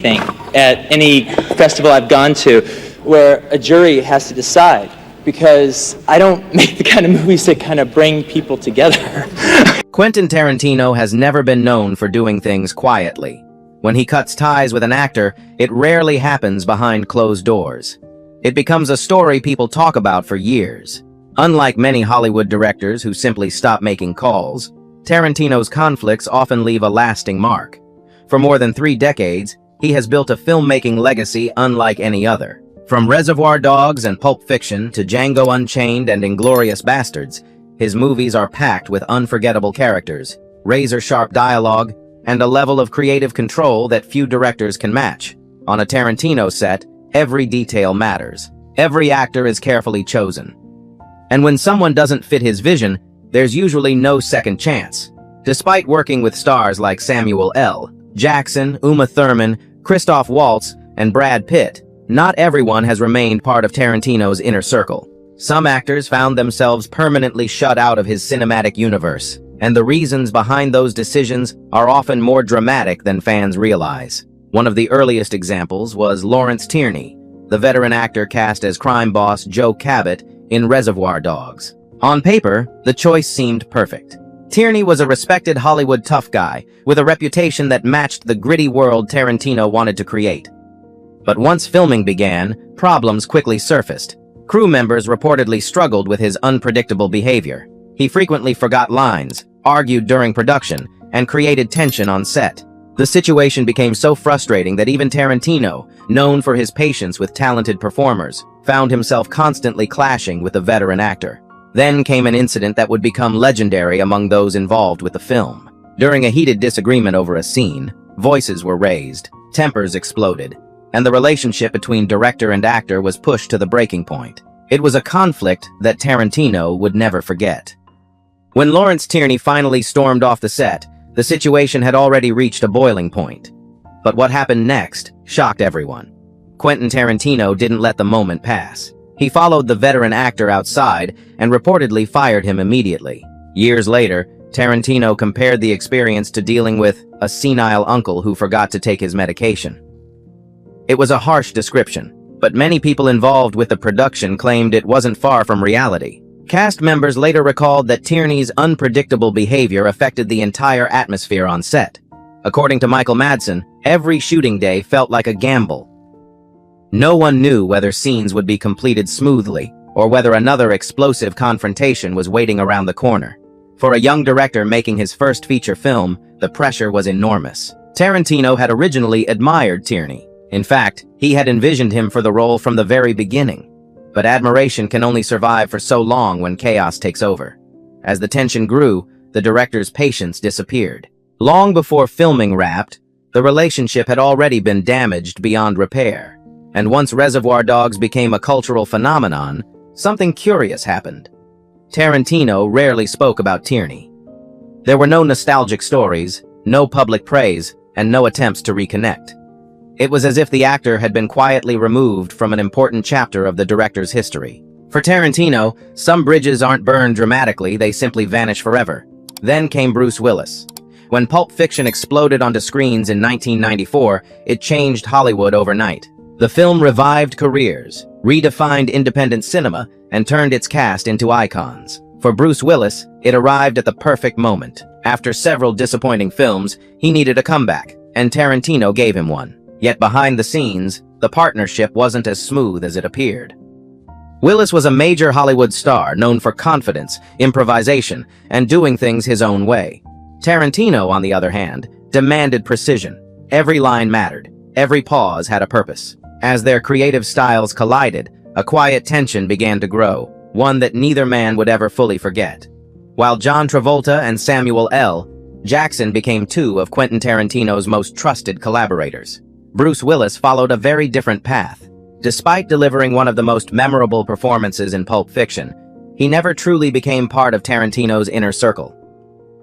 thing at any festival I've gone to where a jury has to decide, because I don't make the kind of movies that kind of bring people together. Quentin Tarantino has never been known for doing things quietly. When he cuts ties with an actor, it rarely happens behind closed doors. It becomes a story people talk about for years. Unlike many Hollywood directors who simply stop making calls, Tarantino's conflicts often leave a lasting mark. For more than 3 decades, he has built a filmmaking legacy unlike any other. From Reservoir Dogs and Pulp Fiction to Django Unchained and Inglourious Basterds, his movies are packed with unforgettable characters, razor-sharp dialogue, and a level of creative control that few directors can match. On a Tarantino set, every detail matters. Every actor is carefully chosen. And when someone doesn't fit his vision, there's usually no second chance. Despite working with stars like Samuel L. Jackson, Uma Thurman, Christoph Waltz, and Brad Pitt, not everyone has remained part of Tarantino's inner circle. Some actors found themselves permanently shut out of his cinematic universe, and the reasons behind those decisions are often more dramatic than fans realize. One of the earliest examples was Lawrence Tierney, the veteran actor cast as crime boss Joe Cabot in Reservoir Dogs. On paper, the choice seemed perfect. Tierney was a respected Hollywood tough guy with a reputation that matched the gritty world Tarantino wanted to create. But once filming began, problems quickly surfaced. Crew members reportedly struggled with his unpredictable behavior. He frequently forgot lines, argued during production, and created tension on set. The situation became so frustrating that even Tarantino, known for his patience with talented performers, found himself constantly clashing with the veteran actor. Then came an incident that would become legendary among those involved with the film. During a heated disagreement over a scene, voices were raised, tempers exploded, and the relationship between director and actor was pushed to the breaking point. It was a conflict that Tarantino would never forget. When Lawrence Tierney finally stormed off the set, the situation had already reached a boiling point. But what happened next shocked everyone. Quentin Tarantino didn't let the moment pass. He followed the veteran actor outside and reportedly fired him immediately. Years later, Tarantino compared the experience to dealing with a senile uncle who forgot to take his medication. It was a harsh description, but many people involved with the production claimed it wasn't far from reality. Cast members later recalled that Tierney's unpredictable behavior affected the entire atmosphere on set. According to Michael Madsen, every shooting day felt like a gamble. No one knew whether scenes would be completed smoothly or whether another explosive confrontation was waiting around the corner. For a young director making his first feature film, the pressure was enormous. Tarantino had originally admired Tierney. In fact, he had envisioned him for the role from the very beginning. But admiration can only survive for so long when chaos takes over. As the tension grew, the director's patience disappeared. Long before filming wrapped, the relationship had already been damaged beyond repair. And once Reservoir Dogs became a cultural phenomenon, something curious happened. Tarantino rarely spoke about Tierney. There were no nostalgic stories, no public praise, and no attempts to reconnect. It was as if the actor had been quietly removed from an important chapter of the director's history. For Tarantino, some bridges aren't burned dramatically, they simply vanish forever. Then came Bruce Willis. When Pulp Fiction exploded onto screens in 1994, it changed Hollywood overnight. The film revived careers, redefined independent cinema, and turned its cast into icons. For Bruce Willis, it arrived at the perfect moment. After several disappointing films, he needed a comeback, and Tarantino gave him one. Yet behind the scenes, the partnership wasn't as smooth as it appeared. Willis was a major Hollywood star known for confidence, improvisation, and doing things his own way. Tarantino, on the other hand, demanded precision. Every line mattered. Every pause had a purpose. As their creative styles collided, a quiet tension began to grow, one that neither man would ever fully forget. While John Travolta and Samuel L. Jackson became 2 of Quentin Tarantino's most trusted collaborators, Bruce Willis followed a very different path. Despite delivering one of the most memorable performances in Pulp Fiction, he never truly became part of Tarantino's inner circle.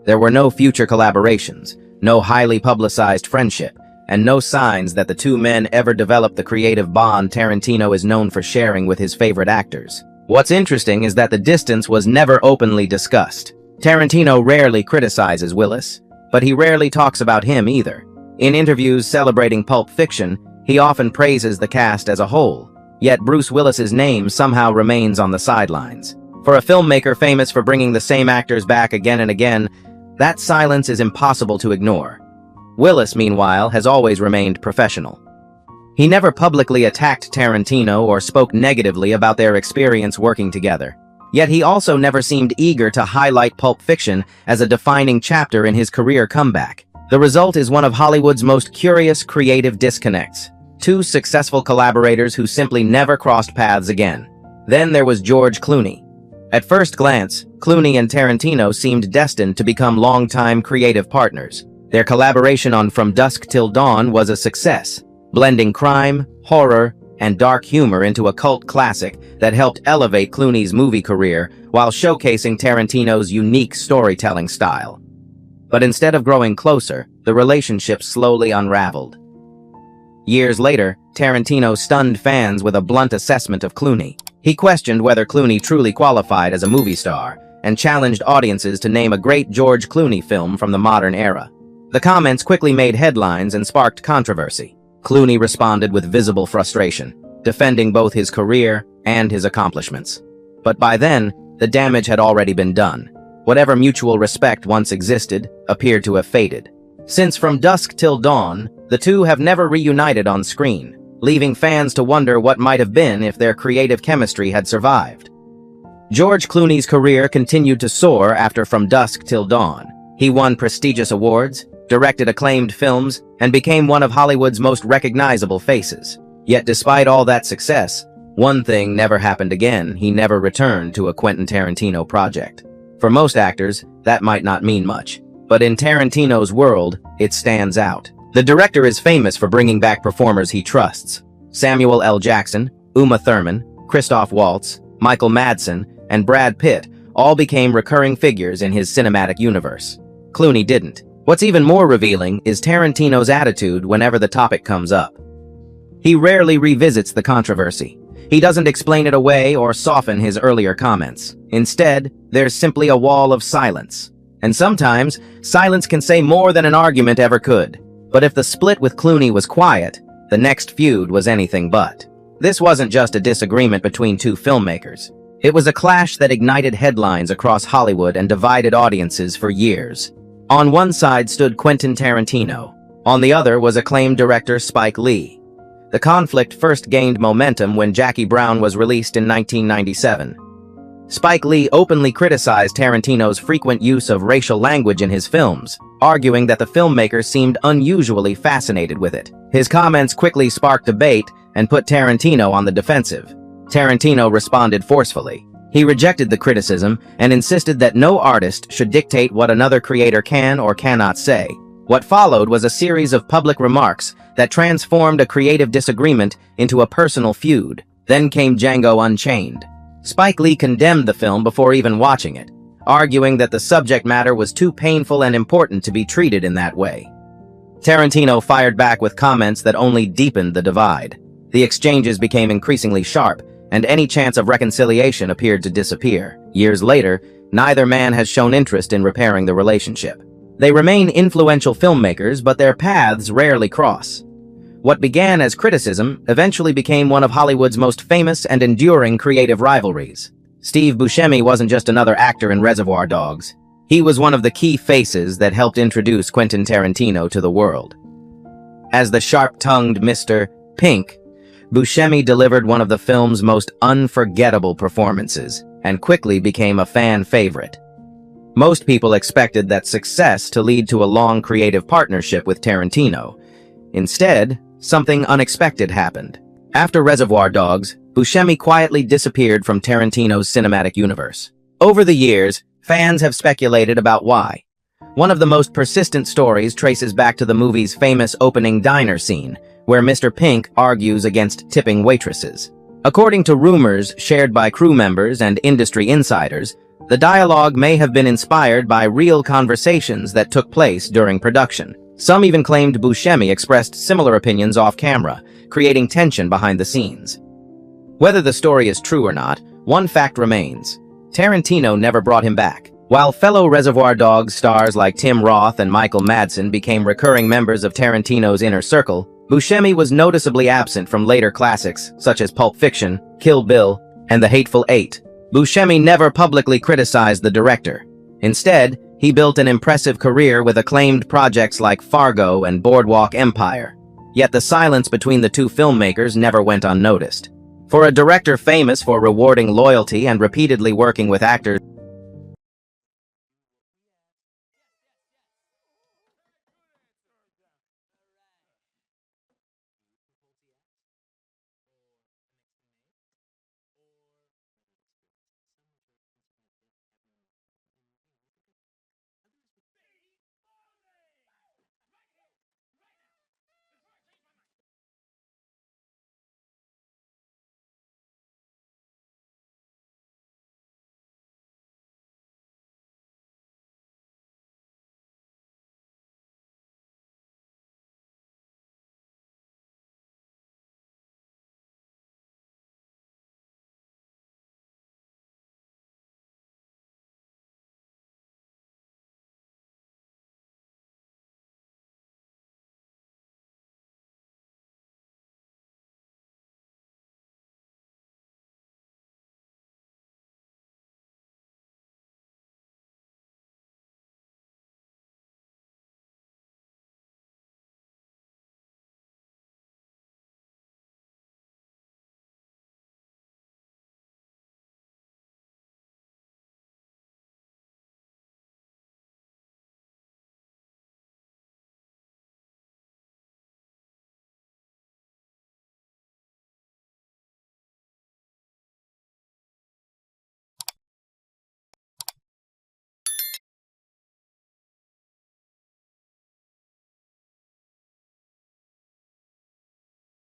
There were no future collaborations, no highly publicized friendship, and no signs that the 2 men ever developed the creative bond Tarantino is known for sharing with his favorite actors. What's interesting is that the distance was never openly discussed. Tarantino rarely criticizes Willis, but he rarely talks about him either. In interviews celebrating Pulp Fiction, he often praises the cast as a whole, yet Bruce Willis's name somehow remains on the sidelines. For a filmmaker famous for bringing the same actors back again and again, that silence is impossible to ignore. Willis, meanwhile, has always remained professional. He never publicly attacked Tarantino or spoke negatively about their experience working together. Yet he also never seemed eager to highlight Pulp Fiction as a defining chapter in his career comeback. The result is one of Hollywood's most curious creative disconnects. Two successful collaborators who simply never crossed paths again. Then there was George Clooney. At first glance, Clooney and Tarantino seemed destined to become longtime creative partners. Their collaboration on From Dusk Till Dawn was a success, blending crime, horror, and dark humor into a cult classic that helped elevate Clooney's movie career while showcasing Tarantino's unique storytelling style. But instead of growing closer, the relationship slowly unraveled. Years later, Tarantino stunned fans with a blunt assessment of Clooney. He questioned whether Clooney truly qualified as a movie star, and challenged audiences to name a great George Clooney film from the modern era. The comments quickly made headlines and sparked controversy. Clooney responded with visible frustration, defending both his career and his accomplishments. But by then, the damage had already been done. Whatever mutual respect once existed appeared to have faded. Since From Dusk Till Dawn, the two have never reunited on screen, leaving fans to wonder what might have been if their creative chemistry had survived. George Clooney's career continued to soar after From Dusk Till Dawn. He won prestigious awards, directed acclaimed films, and became one of Hollywood's most recognizable faces. Yet despite all that success, one thing never happened again: he never returned to a Quentin Tarantino project. For most actors, that might not mean much, but in Tarantino's world, it stands out. The director is famous for bringing back performers he trusts. Samuel L. Jackson, Uma Thurman, Christoph Waltz, Michael Madsen, and Brad Pitt all became recurring figures in his cinematic universe. Clooney didn't. What's even more revealing is Tarantino's attitude whenever the topic comes up. He rarely revisits the controversy. He doesn't explain it away or soften his earlier comments. Instead, there's simply a wall of silence. And sometimes, silence can say more than an argument ever could. But if the split with Clooney was quiet, the next feud was anything but. This wasn't just a disagreement between two filmmakers. It was a clash that ignited headlines across Hollywood and divided audiences for years. On one side stood Quentin Tarantino. On the other was acclaimed director Spike Lee. The conflict first gained momentum when Jackie Brown was released in 1997. Spike Lee openly criticized Tarantino's frequent use of racial language in his films, arguing that the filmmaker seemed unusually fascinated with it. His comments quickly sparked debate and put Tarantino on the defensive. Tarantino responded forcefully. He rejected the criticism and insisted that no artist should dictate what another creator can or cannot say. What followed was a series of public remarks that transformed a creative disagreement into a personal feud. Then came Django Unchained. Spike Lee condemned the film before even watching it, arguing that the subject matter was too painful and important to be treated in that way. Tarantino fired back with comments that only deepened the divide. The exchanges became increasingly sharp, and any chance of reconciliation appeared to disappear. Years later, neither man has shown interest in repairing the relationship. They remain influential filmmakers, but their paths rarely cross. What began as criticism eventually became one of Hollywood's most famous and enduring creative rivalries. Steve Buscemi wasn't just another actor in Reservoir Dogs. He was one of the key faces that helped introduce Quentin Tarantino to the world. As the sharp-tongued Mr. Pink, Buscemi delivered one of the film's most unforgettable performances and quickly became a fan favorite. Most people expected that success to lead to a long creative partnership with Tarantino. Instead, something unexpected happened. After Reservoir Dogs, Buscemi quietly disappeared from Tarantino's cinematic universe. Over the years, fans have speculated about why. One of the most persistent stories traces back to the movie's famous opening diner scene, where Mr. Pink argues against tipping waitresses. According to rumors shared by crew members and industry insiders, the dialogue may have been inspired by real conversations that took place during production. Some even claimed Buscemi expressed similar opinions off-camera, creating tension behind the scenes. Whether the story is true or not, one fact remains: Tarantino never brought him back. While fellow Reservoir Dogs stars like Tim Roth and Michael Madsen became recurring members of Tarantino's inner circle, Buscemi was noticeably absent from later classics such as Pulp Fiction, Kill Bill, and The Hateful Eight. Buscemi never publicly criticized the director. Instead, he built an impressive career with acclaimed projects like Fargo and Boardwalk Empire. Yet the silence between the two filmmakers never went unnoticed. For a director famous for rewarding loyalty and repeatedly working with actors